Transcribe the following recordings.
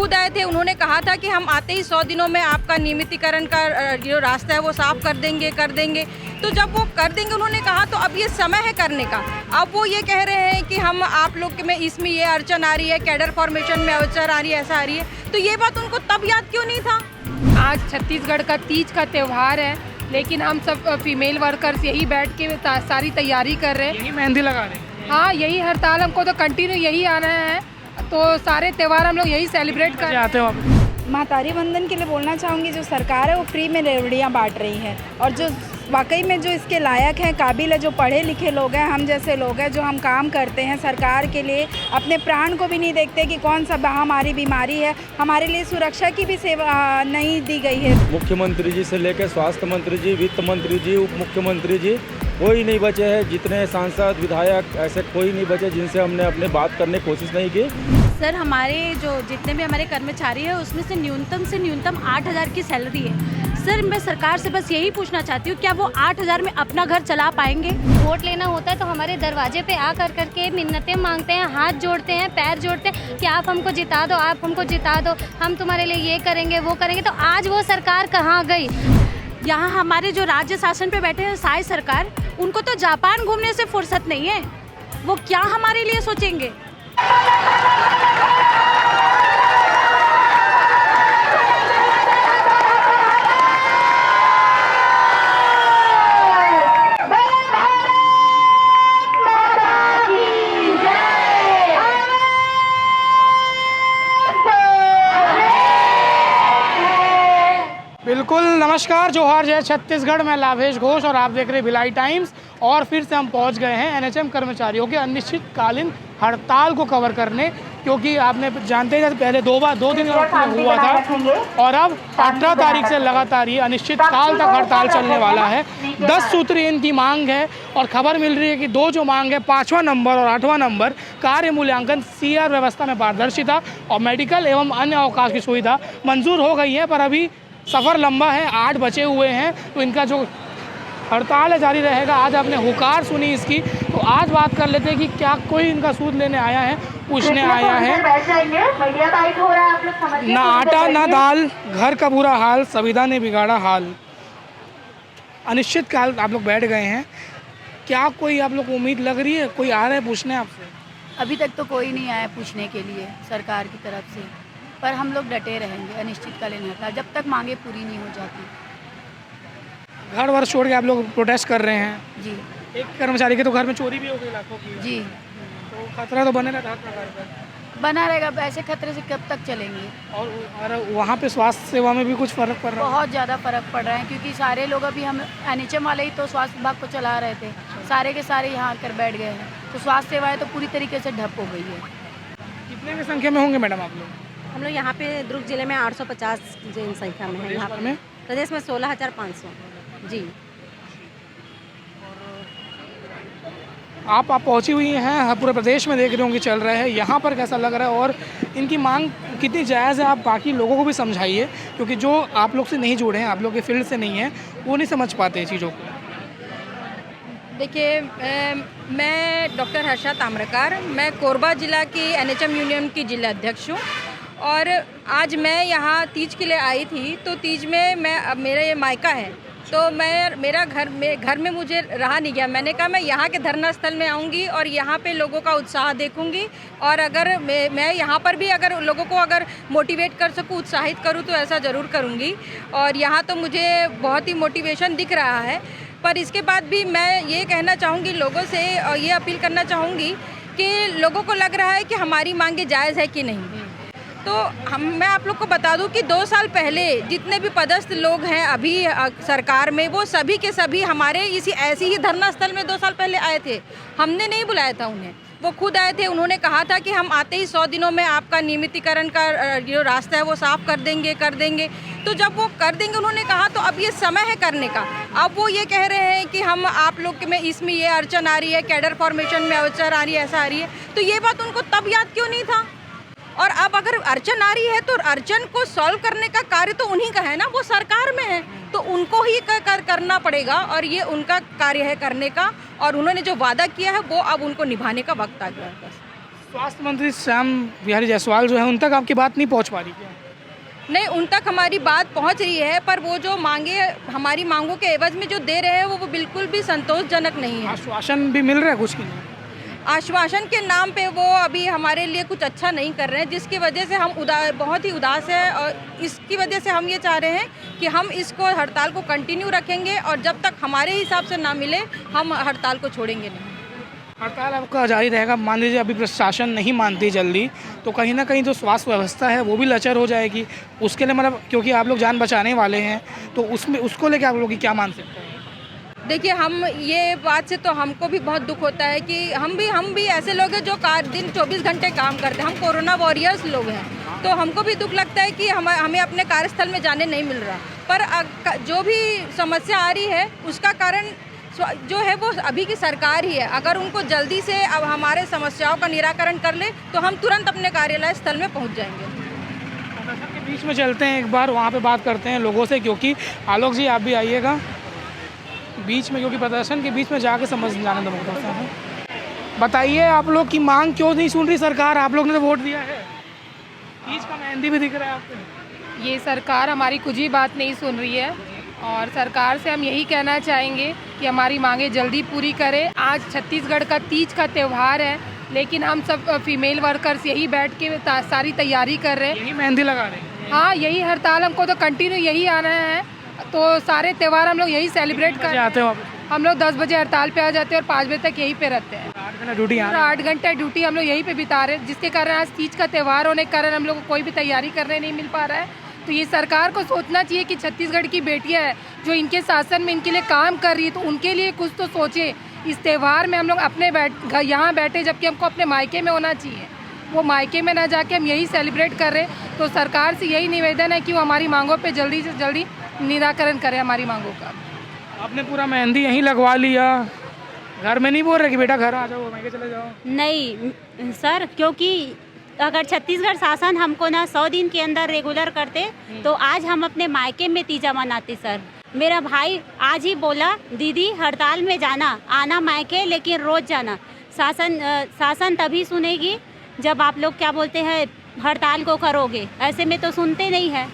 खुद आए थे, उन्होंने कहा था कि हम आते ही 100 दिनों में आपका नियमितीकरण का जो रास्ता है वो साफ कर देंगे। तो जब वो कर देंगे उन्होंने कहा, तो अब ये समय है करने का। अब वो ये कह रहे हैं कि हम आप लोग में इसमें ये अड़चन आ रही है, कैडर फॉर्मेशन में अड़चन आ रही है, ऐसा आ रही है। तो ये बात उनको तब याद क्यों नहीं था? आज छत्तीसगढ़ का तीज का त्यौहार है, लेकिन हम सब फीमेल वर्कर्स यही बैठ के सारी तैयारी कर रहे हैं, यही मेहंदी लगा रहे हैं। हाँ, यही हड़ताल हमको तो कंटिन्यू यही आना है, तो सारे त्यौहार हम लोग यही सेलिब्रेट कर आते हो आप? महातारी वंदन के लिए बोलना चाहूँगी, जो सरकार है वो फ्री में रेवड़ियाँ बांट रही है, और जो वाकई में जो इसके लायक हैं, काबिल है, जो पढ़े लिखे लोग हैं, हम जैसे लोग हैं, जो हम काम करते हैं सरकार के लिए, अपने प्राण को भी नहीं देखते कि कौन सा हमारी बीमारी है, हमारे लिए सुरक्षा की भी सेवा नहीं दी गई है। मुख्यमंत्री जी से लेकर स्वास्थ्य मंत्री जी, वित्त मंत्री जी, उप मुख्यमंत्री जी, कोई नहीं बचे हैं। जितने सांसद विधायक ऐसे कोई नहीं बचे जिनसे हमने अपने बात करने की कोशिश नहीं की। सर, हमारे जो जितने भी हमारे कर्मचारी हैं उसमें से न्यूनतम 8,000 की सैलरी है। सर, मैं सरकार से बस यही पूछना चाहती हूँ, क्या वो 8,000 में अपना घर चला पाएंगे? वोट लेना होता है तो हमारे दरवाजे पे आ करके मिन्नतें मांगते हैं, हाथ जोड़ते हैं, पैर जोड़ते हैं कि आप हमको जिता दो, आप हमको जिता दो, हम तुम्हारे लिए ये करेंगे वो करेंगे। तो आज वो सरकार कहाँ गई? यहाँ हमारे जो राज्य शासन पे बैठे हैं साई सरकार, उनको तो जापान घूमने से फुर्सत नहीं है, वो क्या हमारे लिए सोचेंगे? बिल्कुल, नमस्कार, जोहार, जय छत्तीसगढ़। मैं लाभेश घोष और आप देख रहे हैं भिलाई टाइम्स। और फिर से हम पहुंच गए हैं एनएचएम कर्मचारियों के अनिश्चितकालीन हड़ताल को कवर करने, क्योंकि आपने जानते हैं पहले दो दिन हुआ था और अब 18 तारीख से लगातार ये अनिश्चितकाल तक हड़ताल चलने वाला है। 10 सूत्रीय इनकी मांग है और खबर मिल रही है कि दो जो मांग है, 5वां नंबर और 8वां नंबर, कार्य मूल्यांकन, सीआर व्यवस्था में पारदर्शिता और मेडिकल एवं अन्य अवकाश की सुविधा मंजूर हो गई है, पर अभी सफ़र लंबा है, 8 बचे हुए हैं, तो इनका जो हड़ताल है जारी रहेगा। आज आपने हुकार सुनी इसकी, तो आज बात कर लेते हैं कि क्या कोई इनका सूद लेने आया है, पूछने आया है। ना आटा ना दाल, घर का बुरा हाल, संविदा ने बिगाड़ा हाल। अनिश्चितकाल आप लोग बैठ गए हैं, क्या कोई आप लोग को उम्मीद लग रही है, कोई आ रहा है पूछने आपसे? अभी तक तो कोई नहीं आया पूछने के लिए सरकार की तरफ से, पर हम लोग डटे रहेंगे अनिश्चितकालीन हड़ताल जब तक मांगे पूरी नहीं हो जाती। घर वर छोड़ के आप लोग प्रोटेस्ट कर रहे हैं जी। एक कर्मचारी के तो घर में चोरी भी हो गई लाखों की। जी, तो खतरा तो बने रहता है, बना रहेगा। ऐसे खतरे से कब तक चलेंगे? और वहाँ पे स्वास्थ्य सेवा में भी कुछ फ़र्क पड़ रहा है? बहुत ज़्यादा फ़र्क पड़ रहा है, क्योंकि सारे लोग अभी हम एनएचएम वाले ही तो स्वास्थ्य विभाग को चला रहे थे, सारे के सारे यहाँ आकर बैठ गए हैं, तो स्वास्थ्य सेवाएँ तो पूरी तरीके से ठप हो गई है। कितने की संख्या में होंगे मैडम आप लोग? हम लोग यहाँ पे दुर्ग जिले में 850 जनसंख्या में है। यहाँ पर प्रदेश में 16,500। जी। आप पहुंची हुई हैं, पूरे प्रदेश में देख रहे होंगे चल रहा है, यहाँ पर कैसा लग रहा है और इनकी मांग कितनी जायज़ है? आप बाकी लोगों को भी समझाइए, क्योंकि जो आप लोग से नहीं जुड़े हैं, आप लोग के फील्ड से नहीं हैं, वो नहीं समझ पाते चीज़ों को। देखिए, मैं डॉक्टर हर्षा ताम्रकार, मैं कोरबा जिला की एनएचएम यूनियन की जिला अध्यक्ष हूँ। और आज मैं यहाँ तीज के लिए आई थी, तो तीज में मेरा ये मायका है, तो मेरा घर में मुझे रहा नहीं गया। मैंने कहा मैं यहाँ के धरना स्थल में आऊँगी और यहाँ पे लोगों का उत्साह देखूँगी, और अगर मैं यहाँ पर भी अगर लोगों को अगर मोटिवेट कर सकूँ, उत्साहित करूँ, तो ऐसा ज़रूर करूँगी। और यहाँ तो मुझे बहुत ही मोटिवेशन दिख रहा है। पर इसके बाद भी मैं ये कहना चाहूँगी लोगों से, और ये अपील करना चाहूँगी कि लोगों को लग रहा है कि हमारी मांगें जायज़ है कि नहीं। तो मैं आप लोग को बता दूं कि 2 साल पहले जितने भी पदस्थ लोग हैं अभी सरकार में, वो सभी के सभी हमारे ऐसे ही धरना स्थल में 2 साल पहले आए थे। हमने नहीं बुलाया था उन्हें, वो खुद आए थे। उन्होंने कहा था कि हम आते ही 100 दिनों में आपका नियमितीकरण का जो रास्ता है वो साफ कर देंगे। तो जब वो कर देंगे उन्होंने कहा, तो अब ये समय है करने का। अब वो ये कह रहे हैं कि हम आप लोग में इसमें ये अड़चन आ रही है, कैडर फॉर्मेशन में अड़चन आ रही है, ऐसा आ रही है। तो ये बात उनको तब याद क्यों नहीं था? और अब अगर अड़चन आ रही है तो अड़चन को सॉल्व करने का कार्य तो उन्हीं का है ना, वो सरकार में है, तो उनको ही करना पड़ेगा, और ये उनका कार्य है करने का। और उन्होंने जो वादा किया है वो अब उनको निभाने का वक्त आ गया है। बस स्वास्थ्य मंत्री श्याम बिहारी जायसवाल जो है उन तक आपकी बात नहीं पहुंच पा रही क्या? नहीं, उन तक हमारी बात पहुंच रही है, पर वो जो मांगे हमारी मांगों के एवज में जो दे रहे हैं वो बिल्कुल भी संतोषजनक नहीं है। आश्वासन भी मिल रहा है कुछ की नहीं? आश्वासन के नाम पे वो अभी हमारे लिए कुछ अच्छा नहीं कर रहे हैं, जिसकी वजह से हम बहुत ही उदास है। और इसकी वजह से हम ये चाह रहे हैं कि हम इसको हड़ताल को कंटिन्यू रखेंगे और जब तक हमारे हिसाब से ना मिले हम हड़ताल को छोड़ेंगे नहीं। हड़ताल आपका जारी रहेगा। मान लीजिए अभी प्रशासन नहीं मानती जल्दी तो कहीं ना कहीं जो स्वास्थ्य व्यवस्था है वो भी लचर हो जाएगी। उसके लिए मतलब क्योंकि आप लोग जान बचाने वाले हैं तो उसमें उसको लेकर आप लोग की क्या मान सकते हैं? देखिए, हम ये बात से तो हमको भी बहुत दुख होता है कि हम भी ऐसे लोग हैं जो दिन 24 घंटे काम करते हैं। हम कोरोना वॉरियर्स लोग हैं, तो हमको भी दुख लगता है कि हमें अपने कार्यस्थल में जाने नहीं मिल रहा। पर जो भी समस्या आ रही है उसका कारण जो है वो अभी की सरकार ही है। अगर उनको जल्दी से अब हमारे समस्याओं का निराकरण कर ले तो हम तुरंत अपने कार्यालय स्थल में पहुंच जाएंगे। के बीच में चलते हैं, एक बार वहाँ पे बात करते हैं लोगों से, क्योंकि आलोक जी आप भी आइएगा बीच में, क्योंकि प्रदर्शन के बीच में जाके समझ जाने दो। बताइए आप लोग की मांग क्यों नहीं सुन रही सरकार? आप लोग ने तो वोट दिया है, बीच का मेहंदी भी दिख रहा है आपको। ये सरकार हमारी कुछ ही बात नहीं सुन रही है और सरकार से हम यही कहना चाहेंगे कि हमारी मांगे जल्दी पूरी करें। आज छत्तीसगढ़ का तीज का त्यौहार है, लेकिन हम सब फीमेल वर्कर्स यही बैठ के सारी तैयारी कर रहे हैं, यही मेहंदी लगा रहे हैं। हाँ, यही हड़ताल हमको तो कंटिन्यू यही आना है, तो सारे त्यौहार हम लोग यही सेलिब्रेट कर आते हो? हम लोग 10 बजे हड़ताल पे आ जाते हैं और 5 बजे तक यही पे रहते हैं। 8 घंटा ड्यूटी? 8 घंटा ड्यूटी हम लोग यहीं पे बिता रहे हैं, जिसके कारण आज तीज का त्यौहार होने के कारण हम लोग को कोई भी तैयारी करने नहीं मिल पा रहा है। तो ये सरकार को सोचना चाहिए कि छत्तीसगढ़ की बेटियां हैं जो इनके शासन में इनके लिए काम कर रही है, तो उनके लिए कुछ तो सोचे। इस त्यौहार में हम लोग अपने यहाँ बैठे, जबकि हमको अपने मायके में होना चाहिए, वो मायके में ना जाके हम यही सेलिब्रेट कर रहे हैं। तो सरकार से यही निवेदन है कि वो हमारी मांगों पे जल्दी से जल्दी निराकरण करें हमारी मांगों का। आपने पूरा मेहंदी यहीं लगवा लिया, घर में नहीं बोल रहे कि बेटा घर आ जाओ, मायके चले जाओ? नहीं सर, क्योंकि अगर छत्तीसगढ़ शासन हमको ना 100 दिन के अंदर रेगुलर करते तो आज हम अपने मायके में तीजा मनाते सर। मेरा भाई आज ही बोला दीदी हड़ताल में जाना, आना मायके, लेकिन रोज़ जाना। शासन तभी सुनेगी जब आप लोग क्या बोलते हैं हड़ताल को करोगे, ऐसे में तो सुनते नहीं है।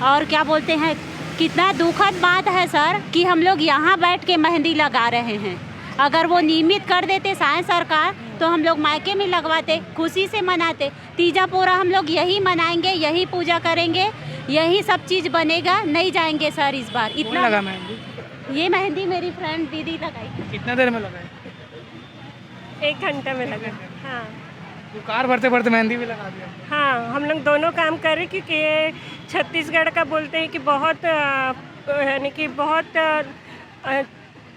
और क्या बोलते हैं, कितना दुखद बात है सर कि हम लोग यहाँ बैठ के मेहंदी लगा रहे हैं। अगर वो नियमित कर देते शायद सरकार तो हम लोग मायके में लगवाते, खुशी से मनाते। तीजा पूरा हम लोग यही मनाएंगे, यही पूजा करेंगे, यही सब चीज़ बनेगा, नहीं जाएंगे सर इस बार। इतना लगा मेहंदी? ये मेहंदी मेरी फ्रेंड दीदी लगाई। कितने देर में लगाई? 1 घंटे में लगा। हाँ, कार भरते भरते मेहंदी भी लगा दिया? हाँ, हम लोग दोनों काम कर रहे, क्योंकि ये छत्तीसगढ़ का बोलते हैं कि बहुत यानी कि बहुत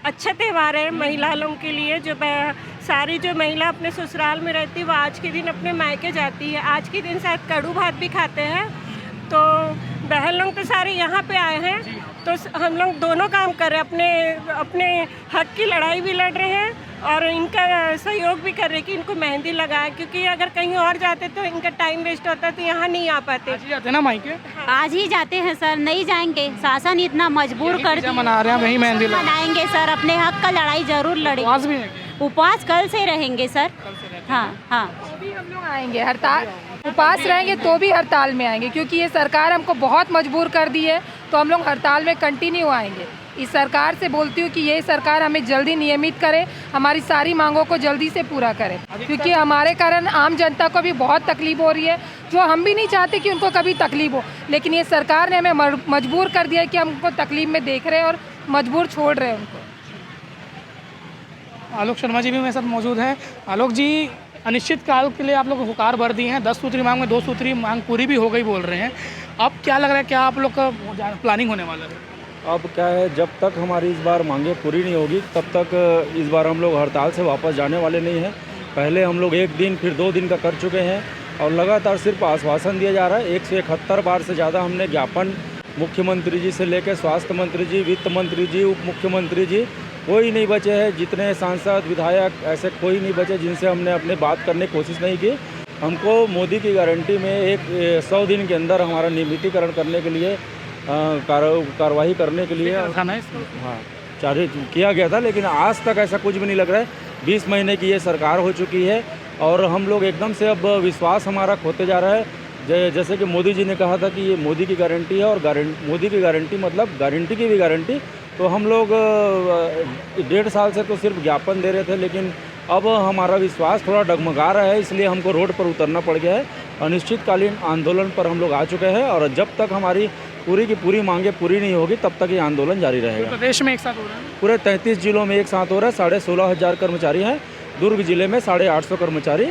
अच्छा त्यौहार है महिला लोगों के लिए। जो सारी जो महिला अपने ससुराल में रहती है वो आज के दिन अपने मायके जाती है। आज के दिन शायद कड़ू भात भी खाते हैं। तो बहन लोग तो सारे यहाँ पे आए हैं, तो हम लोग दोनों काम कर रहे हैं, अपने हक की लड़ाई भी लड़ रहे हैं और इनका सहयोग भी कर रहे हैं कि इनको मेहंदी लगाए, क्योंकि अगर कहीं और जाते तो इनका टाइम वेस्ट होता, तो यहाँ नहीं आ पाते। आज ही जाते ना मायके? आज ही जाते हैं सर, नहीं जाएंगे। शासन इतना मजबूर कर दिया। मना रहे हैं, वही मेहंदी मनाएंगे सर, अपने हक का लड़ाई जरूर लड़ेंगे। उपवास कल से रहेंगे सर। हाँ हाँ, भी हम लोग आएंगे हड़ताल, उपवास रहेंगे तो भी हड़ताल में आएंगे, क्योंकि ये सरकार हमको बहुत मजबूर कर दी है। तो हम लोग हड़ताल में कंटिन्यू आएंगे। इस सरकार से बोलती हूँ कि ये सरकार हमें जल्दी नियमित करे, हमारी सारी मांगों को जल्दी से पूरा करे, क्योंकि हमारे कारण आम जनता को भी बहुत तकलीफ हो रही है, जो हम भी नहीं चाहते कि उनको कभी तकलीफ हो। लेकिन ये सरकार ने हमें मजबूर कर दिया है कि हम उनको तकलीफ में देख रहे हैं और मजबूर छोड़ रहे हैं उनको। आलोक शर्मा जी भी मेरे साथ मौजूद हैं। आलोक जी, अनिश्चित काल के लिए आप लोग हुकार भर दी हैं। 10 सूत्री मांग में 2 सूत्री मांग पूरी भी हो गई बोल रहे हैं। अब क्या लग रहा है, क्या आप लोग का प्लानिंग होने वाला है? अब क्या है, जब तक हमारी इस बार मांगे पूरी नहीं होगी तब तक इस बार हम लोग हड़ताल से वापस जाने वाले नहीं हैं। पहले हम लोग 1 दिन फिर 2 दिन का कर चुके हैं और लगातार सिर्फ आश्वासन दिया जा रहा है। 171 बार से ज़्यादा हमने ज्ञापन मुख्यमंत्री जी से लेकर स्वास्थ्य मंत्री जी, वित्त मंत्री जी, उप मुख्यमंत्री जी, कोई नहीं बचे हैं। जितने सांसद विधायक ऐसे कोई नहीं बचे जिनसे हमने अपने बात करने की कोशिश नहीं की। हमको मोदी की गारंटी में 100 दिन के अंदर हमारा नियमितीकरण करने के लिए कार्रवाई करने के लिए हाँ जारी किया गया था, लेकिन आज तक ऐसा कुछ भी नहीं लग रहा है। 20 महीने की ये सरकार हो चुकी है, और हम लोग एकदम से अब विश्वास हमारा खोते जा रहा है। जैसे कि मोदी जी ने कहा था कि ये मोदी की गारंटी है, और मोदी की गारंटी मतलब गारंटी की भी गारंटी। तो हम लोग 1.5 साल से तो सिर्फ ज्ञापन दे रहे थे, लेकिन अब हमारा विश्वास थोड़ा डगमगा रहा है, इसलिए हमको रोड पर उतरना पड़ गया है। अनिश्चितकालीन आंदोलन पर हम लोग आ चुके हैं, और जब तक हमारी पूरी की पूरी मांगे पूरी नहीं होगी तब तक ये आंदोलन जारी रहेगा। प्रदेश में एक साथ हो रहा है? पूरे 33 जिलों में एक साथ हो रहा है। 16,500 कर्मचारी हैं। दुर्ग जिले में 850 कर्मचारी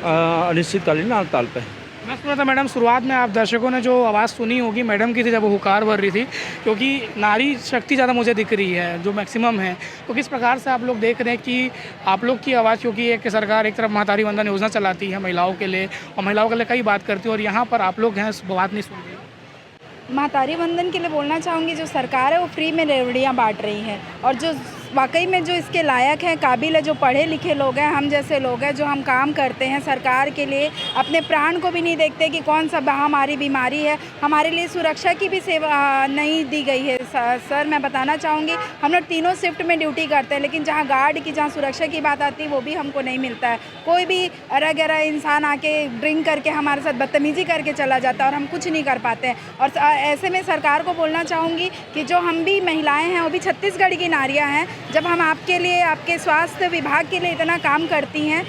अनिश्चितकालीन हड़ताल पे हैं। मैं सुना था मैडम, शुरुआत में आप दर्शकों ने जो आवाज़ सुनी होगी मैडम की थी जब वो हुकार भर रही थी, क्योंकि नारी शक्ति ज़्यादा मुझे दिख रही है जो मैक्सिमम है। तो किस प्रकार से आप लोग देख रहे हैं कि आप लोग की आवाज़, क्योंकि एक सरकार एक तरफ महतारी वंदन योजना चलाती है महिलाओं के लिए, और महिलाओं के लिए कई बात करती है, और यहाँ पर आप लोग हैं बात नहीं सुन रहे। महतारी वंदन के लिए बोलना चाहूँगी, जो सरकार है वो फ्री में रेवड़ियाँ बांट रही है, और जो वाकई में जो इसके लायक हैं, काबिल है, जो पढ़े लिखे लोग हैं, हम जैसे लोग हैं जो हम काम करते हैं सरकार के लिए, अपने प्राण को भी नहीं देखते कि कौन सा हमारी बीमारी है, हमारे लिए सुरक्षा की भी सेवा नहीं दी गई है। सर मैं बताना चाहूँगी, हम लोग तीनों शिफ्ट में ड्यूटी करते हैं, लेकिन जहाँ गार्ड की, जहाँ सुरक्षा की बात आती है वो भी हमको नहीं मिलता है। कोई भी अरा गरा इंसान आके ड्रिंक करके हमारे साथ बदतमीज़ी करके चला जाता है, और हम कुछ नहीं कर पाते हैं। और ऐसे में सरकार को बोलना चाहूँगी कि जो हम भी महिलाएँ हैं, वो भी छत्तीसगढ़ की नारियाँ हैं, जब हम आपके लिए, आपके स्वास्थ्य विभाग के लिए इतना काम करती हैं,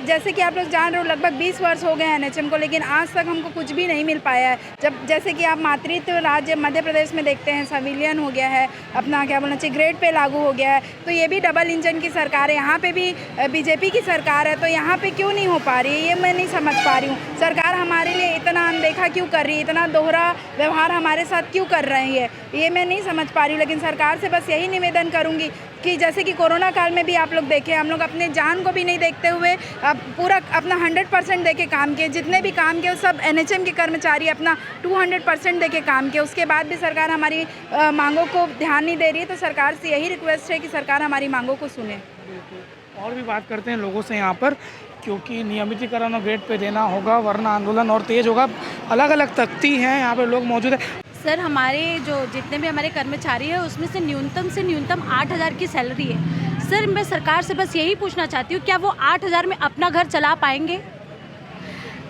जैसे कि आप लोग जान रहे हो लगभग 20 वर्ष हो गए हैं एनएचएम को, लेकिन आज तक हमको कुछ भी नहीं मिल पाया है। जब जैसे कि आप मातृत्व राज्य मध्य प्रदेश में देखते हैं, संविलियन हो गया है, अपना क्या बोलना चाहिए, ग्रेड पे लागू हो गया है, तो ये भी डबल इंजन की सरकार है, यहाँ पे भी बीजेपी की सरकार है, तो यहाँ पे क्यों नहीं हो पा रही है, ये मैं नहीं समझ पा रही हूँ। सरकार हमारे लिए इतना अनदेखा क्यों कर रही है, इतना दोहरा व्यवहार हमारे साथ क्यों कर रही है, ये मैं नहीं समझ पा रही हूँ। लेकिन सरकार से बस यही निवेदन करूँगी कि जैसे कि कोरोना काल में भी आप लोग देखें, हम लोग अपने जान को भी नहीं देखते हुए अब पूरा अपना 100% दे के काम किए, जितने भी काम किए सब एनएचएम के कर्मचारी अपना 200% दे के काम किए, उसके बाद भी सरकार हमारी मांगों को ध्यान नहीं दे रही है। तो सरकार से यही रिक्वेस्ट है कि सरकार हमारी मांगों को सुने। और भी बात करते हैं लोगों से यहाँ पर, क्योंकि नियमितीकरण और ग्रेड पे देना होगा वरना आंदोलन और तेज होगा। अलग अलग तख्ती हैं, यहाँ पर लोग मौजूद हैं। सर हमारे जो जितने भी हमारे कर्मचारी हैं उसमें से न्यूनतम 8,000 की सैलरी है। सर मैं सरकार से बस यही पूछना चाहती हूँ, क्या वो 8,000 में अपना घर चला पाएंगे?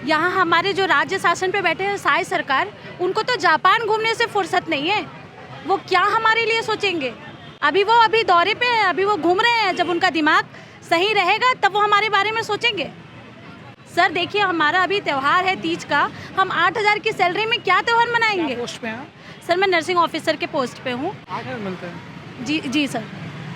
यहाँ हमारे जो राज्य शासन पे बैठे हैं साई सरकार, उनको तो जापान घूमने से फुर्सत नहीं है, वो क्या हमारे लिए सोचेंगे? अभी दौरे पे हैं, अभी वो घूम रहे हैं, जब उनका दिमाग सही रहेगा तब वो हमारे बारे में सोचेंगे। सर देखिए हमारा अभी त्यौहार है तीज का, हम 8,000 की सैलरी में क्या त्यौहार मनाएंगे? पोस्ट पे हैं? सर मैं नर्सिंग ऑफिसर के पोस्ट पे हूँ। 8,000 मिलते हैं? जी सर,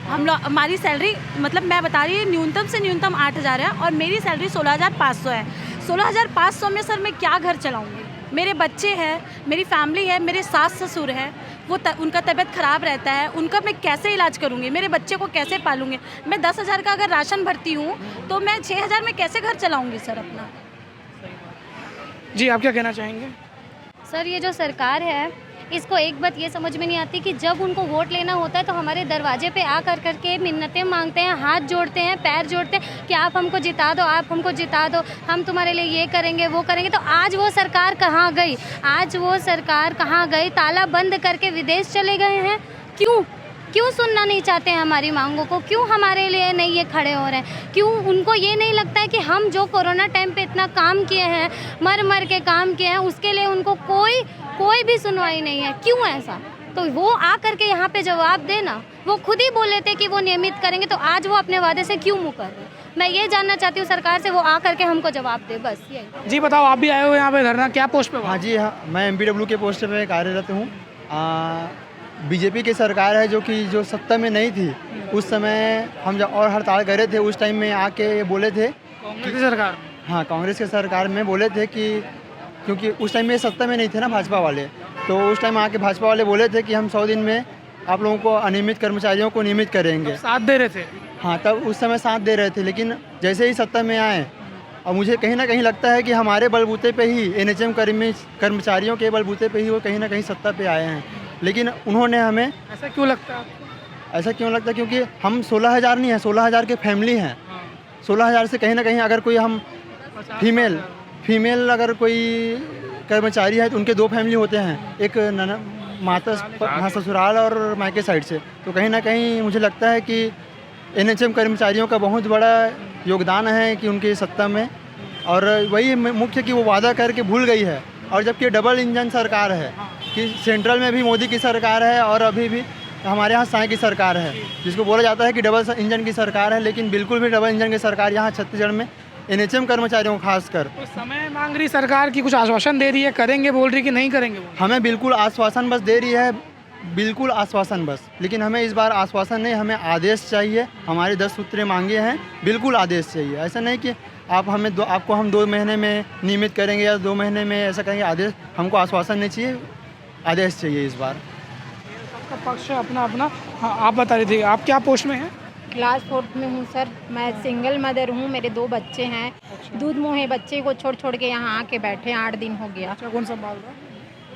हम लोग हमारी सैलरी मतलब मैं बता रही हूँ न्यूनतम से न्यूनतम 8,000 है, और मेरी सैलरी 16,500 है। 16,500 में सर मैं क्या घर चलाऊँगी? मेरे बच्चे हैं, मेरी फैमिली है, मेरे सास ससुर हैं, उनका तबीयत ख़राब रहता है, उनका मैं कैसे इलाज करूँगी? मेरे बच्चे को कैसे पालूँगी? मैं 10,000 का अगर राशन भरती हूँ तो मैं 6,000 में कैसे घर चलाऊँगी सर अपना? जी आप क्या कहना चाहेंगे? सर ये जो सरकार है, इसको एक बात ये समझ में नहीं आती कि जब उनको वोट लेना होता है तो हमारे दरवाजे पे आ कर के मिन्नतें मांगते हैं, हाथ जोड़ते हैं, पैर जोड़ते हैं कि आप हमको जिता दो, आप हमको जिता दो, हम तुम्हारे लिए ये करेंगे वो करेंगे। तो आज वो सरकार कहाँ गई? आज वो सरकार कहाँ गई? ताला बंद करके विदेश चले गए हैं। क्यों सुनना नहीं चाहते हैं हमारी मांगों को? क्यों हमारे लिए नहीं ये खड़े हो रहे हैं? क्यों उनको ये नहीं लगता है कि हम जो कोरोना टाइम पे इतना काम किए हैं, मर के काम किए हैं, उसके लिए उनको कोई भी सुनवाई नहीं है? क्यों ऐसा? तो वो आ करके यहाँ पे जवाब देना। वो खुद ही बोले थे कि वो नियमित करेंगे, तो आज वो अपने वादे से क्यों मुकर रहे हैं? मैं ये जानना चाहती हूँ सरकार से, वो आ करके हमको जवाब दे, बस यही। जी बताओ, आप भी आए हो यहाँ पे धरना, क्या पोस्ट पे? हाँ जी, हाँ मैं MPW के पोस्ट पे कार्यरत हूँ। बीजेपी की सरकार है जो सत्ता में नहीं थी, उस समय हम जब और हड़ताल कर रहे थे, उस टाइम में आके ये बोले थे, कांग्रेस की सरकार? हाँ कांग्रेस की सरकार में बोले थे कि क्योंकि उस टाइम में सत्ता में नहीं थे ना भाजपा वाले, तो उस टाइम आके भाजपा वाले बोले थे कि हम 100 दिन में आप लोगों को अनियमित कर्मचारियों को नियमित करेंगे। साथ दे रहे थे? हाँ तब उस समय साथ दे रहे थे, लेकिन जैसे ही सत्ता में आए, और मुझे कहीं ना कहीं लगता है कि हमारे बलबूते पे ही, एनएचएम कर्मचारियों के बलबूते पे ही वो कहीं ना कहीं सत्ता पे आए हैं। लेकिन उन्होंने हमें, ऐसा क्यों लगता है? ऐसा क्यों लगता है? क्योंकि हम 16,000 नहीं हैं, 16,000 के फैमिली हैं। 16,000 से कहीं ना कहीं अगर कोई हम फीमेल अगर कोई कर्मचारी है तो उनके 2 फैमिली होते हैं, एक माता ससुराल और मायके साइड से, तो कहीं ना कहीं मुझे लगता है कि एनएचएम कर्मचारियों का बहुत बड़ा योगदान है कि उनकी सत्ता में, और वही मुख्य कि वो वादा करके भूल गई है। और जबकि डबल इंजन सरकार है कि सेंट्रल में भी मोदी की सरकार है और अभी भी हमारे यहाँ साई की सरकार है, जिसको बोला जाता है कि डबल इंजन की सरकार है, लेकिन बिल्कुल भी डबल इंजन की सरकार यहाँ छत्तीसगढ़ में एनएचएम कर्मचारियों को खासकर तो समय मांग रही सरकार की, कुछ आश्वासन दे रही है, करेंगे बोल रही कि नहीं करेंगे? हमें बिल्कुल आश्वासन बस दे रही है, बिल्कुल आश्वासन बस। लेकिन हमें इस बार आश्वासन नहीं, हमें आदेश चाहिए। हमारे 10 सूत्रें मांगे हैं, बिल्कुल आदेश चाहिए। ऐसा नहीं कि आप हमें आपको हम 2 महीने में नियमित करेंगे या 2 महीने में ऐसा करेंगे। आदेश, हमको आश्वासन नहीं चाहिए, आदेश चाहिए इस बार। सबका पक्ष है अपना अपना। हाँ, आप बता रही थी, आप क्या पोस्ट में हैं? क्लास 4 में हूँ सर। मैं सिंगल मदर हूँ, मेरे 2 बच्चे हैं। दूध मुँह है, बच्चे को छोड़ छोड़ के यहाँ आके बैठे 8 दिन हो गया। अच्छा, कौन संभाल रहा?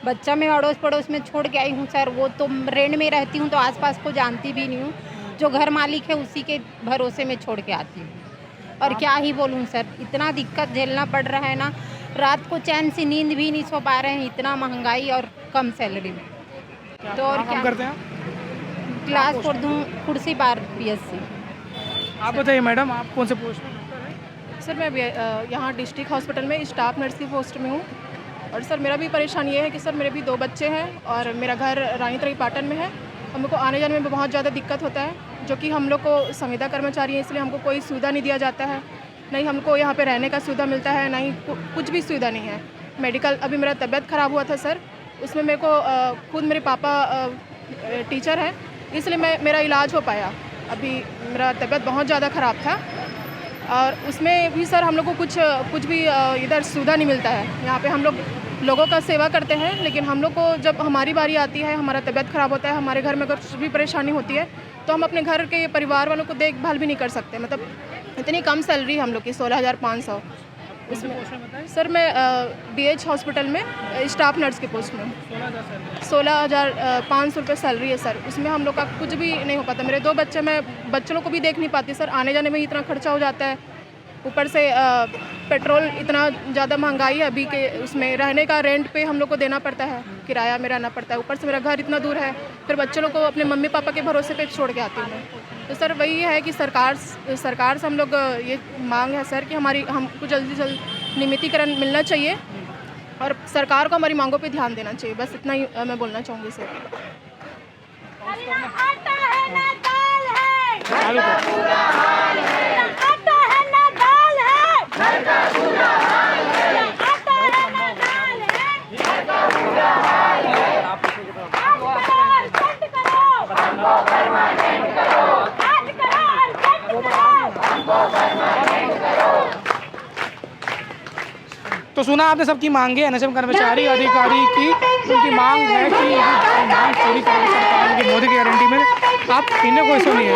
बच्चा मैं अड़ोस पड़ोस में छोड़ के आई हूँ सर। वो तो रेंट में रहती हूँ तो आसपास को जानती भी नहीं हूँ। जो घर मालिक है उसी के भरोसे में छोड़ के आती हूँ। और क्या ही बोलूँ सर, इतना दिक्कत झेलना पड़ रहा है ना, रात को चैन से नींद भी नहीं सो पा रहे हैं, इतना महंगाई और कम सैलरी में। तो और क्या करते हैं? क्लास 4 दूँ, कुर्सी पार PSC। आप बताइए मैडम, आप कौन से पोस्ट में? सर मैं यहाँ डिस्ट्रिक्ट हॉस्पिटल में स्टाफ नर्स की पोस्ट में हूँ। और सर मेरा भी परेशानी ये है कि सर मेरे भी 2 बच्चे हैं और मेरा घर रानीतराई पाटन में है। हम लोग को आने जाने में बहुत ज़्यादा दिक्कत होता है, जो कि हम लोग को संविदा कर्मचारी है, इसलिए हमको कोई सुविधा नहीं दिया जाता है। नहीं हमको यहाँ पे रहने का सुविधा मिलता है, नहीं कुछ भी सुविधा नहीं है। मेडिकल, अभी मेरा तबीयत ख़राब हुआ था सर, उसमें मेरे को खुद मेरे पापा टीचर हैं, इसलिए मेरा इलाज हो पाया। अभी मेरा तबीयत बहुत ज़्यादा ख़राब था और उसमें भी सर हम लोग को कुछ भी इधर सुविधा नहीं मिलता है। यहाँ पे हम लोग लोगों का सेवा करते हैं, लेकिन हम लोग को जब हमारी बारी आती है, हमारा तबीयत ख़राब होता है, हमारे घर में अगर कुछ भी परेशानी होती है तो हम अपने घर के परिवार वालों को देखभाल भी नहीं कर सकते। मतलब इतनी कम सैलरी हम लोग की 16,500। उसमें सर मैं BH हॉस्पिटल में स्टाफ नर्स की पोस्ट में 16,500 रुपये सैलरी है सर। उसमें हम लोग का कुछ भी नहीं हो पाता। मेरे 2 बच्चे, मैं बच्चों को भी देख नहीं पाती सर, आने जाने में ही इतना खर्चा हो जाता है। ऊपर से पेट्रोल इतना ज़्यादा महंगाई है अभी के, उसमें रहने का रेंट पे हम लोग को देना पड़ता है, किराया में रहना पड़ता है। ऊपर से मेरा घर इतना दूर है, फिर बच्चों लोग को अपने मम्मी पापा के भरोसे पे छोड़ के आती हूँ मैं। तो सर वही है कि सरकार से हम लोग ये मांग है सर कि हमको जल्दी से जल्द नियमितीकरण मिलना चाहिए और सरकार को हमारी मांगों पे ध्यान देना चाहिए। बस इतना ही मैं बोलना चाहूँगी सर। तो सुना आपने सबकी मांगे, एनएचएम कर्मचारी अधिकारी की उनकी मांग है कि मांग पूरी करें सरकार की मोदी की गारंटी में। आप इन्हें कोई सुनिए।